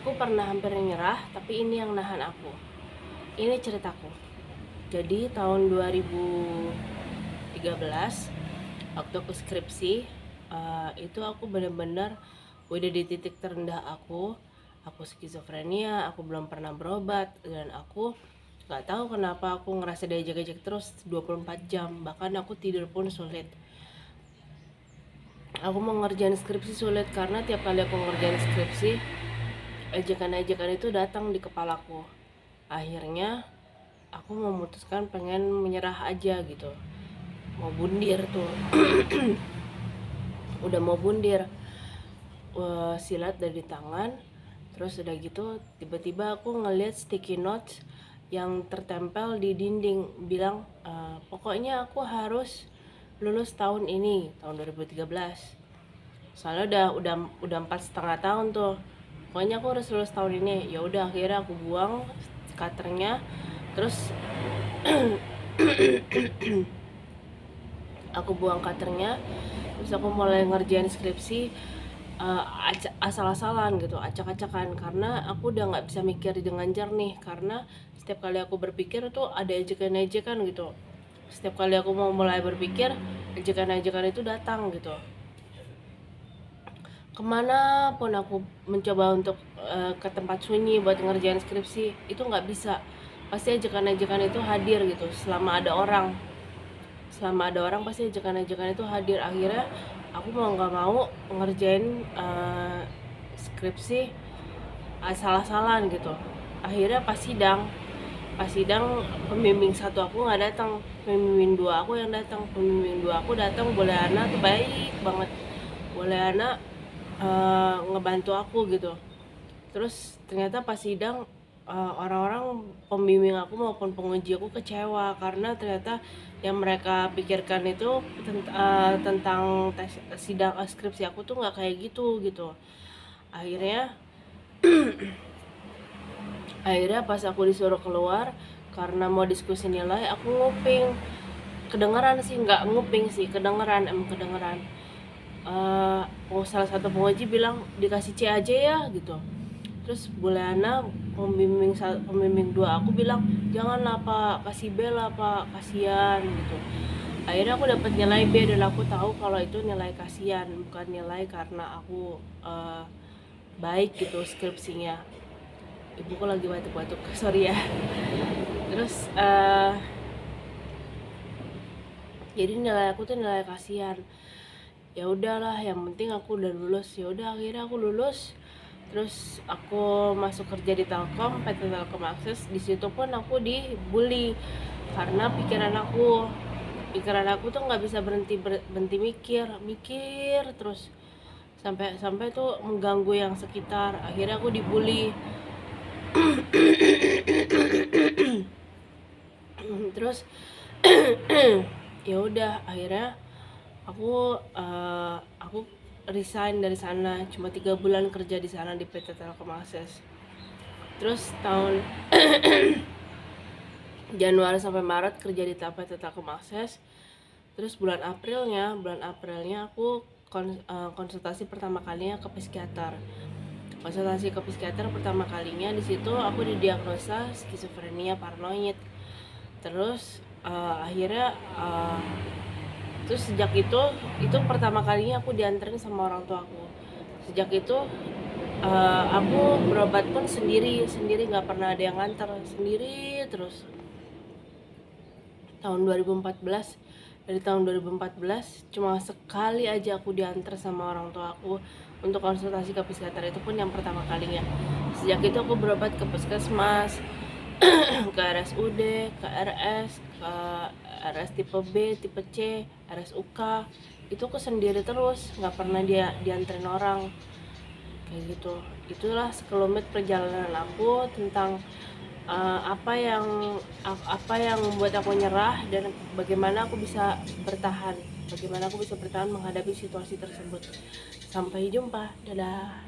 Aku pernah hampir nyerah, tapi ini yang nahan aku. Ini ceritaku. Jadi tahun 2013, waktu aku skripsi, itu aku benar-benar udah di titik terendah aku. Aku skizofrenia, aku belum pernah berobat, dan aku nggak tahu kenapa aku ngerasa diajak-ajak terus 24 jam. Bahkan aku tidur pun sulit. Aku mau ngerjain skripsi sulit karena tiap kali aku ngerjain skripsi, ejekan-ejekan itu datang di kepalaku. Akhirnya aku memutuskan pengen menyerah aja gitu, mau bundir tuh. Udah mau bundir, silat dari tangan. Terus udah gitu tiba-tiba aku ngeliat sticky notes yang tertempel di dinding bilang, pokoknya aku harus lulus tahun ini, tahun 2013. Soalnya udah 4,5 tahun tuh, pokoknya aku harus lulus tahun ini. Ya udah, akhirnya aku buang cutternya. Terus aku buang cutternya, terus aku mulai ngerjain skripsi, asal-asalan gitu, acak-acakan, karena aku udah nggak bisa mikir dengan jernih. Karena setiap kali aku berpikir tuh ada ejekan-ejekan gitu. Setiap kali aku mau mulai berpikir, ejekan-ejekan itu datang gitu. Kemana pun aku mencoba untuk ke tempat sunyi buat ngerjain skripsi, itu nggak bisa. Pasti ejekan-ejekan itu hadir gitu. Selama ada orang pasti ejekan-ejekan itu hadir. Akhirnya aku mau nggak mau ngerjain skripsi asal-asalan gitu. Akhirnya pas sidang pembimbing satu aku nggak datang, pembimbing dua aku yang datang. Pembimbing dua aku datang, Boleana tuh baik banget. Boleana ngebantu aku gitu. Terus ternyata pas sidang, orang-orang pembimbing aku maupun penguji aku kecewa karena ternyata yang mereka pikirkan itu tentang tes sidang skripsi aku tuh nggak kayak gitu gitu. Akhirnya pas aku disuruh keluar karena mau diskusi nilai, aku nguping. Kedengeran sih, nggak nguping sih, kedengeran, emang kedengeran. Salah satu penguji bilang dikasih C aja ya gitu. Terus Buleana, pembimbing dua aku bilang, janganlah Pak, kasih B lah Pak, kasihan gitu. Akhirnya aku dapat nilai B, dan aku tahu kalau itu nilai kasihan, bukan nilai karena aku baik gitu skripsinya. Ibuku lagi batuk-batuk, sorry ya. Terus jadi nilai aku tuh nilai kasihan. Ya udahlah, yang penting aku udah lulus. Ya udah, akhirnya aku lulus. Terus aku masuk kerja di Telkom, PT Telkom Akses. Di situ pun aku dibully karena pikiran aku tuh nggak bisa berhenti mikir terus, sampai tuh mengganggu yang sekitar. Akhirnya aku dibully. Terus ya udah, akhirnya aku resign dari sana. Cuma 3 bulan kerja di sana di PT Telkom Akses. Terus tahun Januari sampai Maret kerja di PT Telkom Akses. Terus bulan Aprilnya aku konsultasi pertama kalinya ke psikiater. Konsultasi ke psikiater pertama kalinya, di situ aku didiagnosa skizofrenia paranoid. Terus akhirnya terus sejak itu pertama kalinya aku dianterin sama orang tua aku. Sejak itu aku berobat pun sendiri, nggak pernah ada yang nganter, sendiri terus. Dari tahun 2014 cuma sekali aja aku diantar sama orang tua aku untuk konsultasi ke psikiater, itu pun yang pertama kalinya. Sejak itu aku berobat ke puskesmas, ke RSUD, ke RS, ke RS tipe B, tipe C, RSUK. Itu aku sendiri terus, nggak pernah dianterin orang kayak gitu. Itulah sekelumit perjalanan aku tentang apa yang membuat aku nyerah, dan bagaimana aku bisa bertahan menghadapi situasi tersebut. Sampai jumpa, dadah.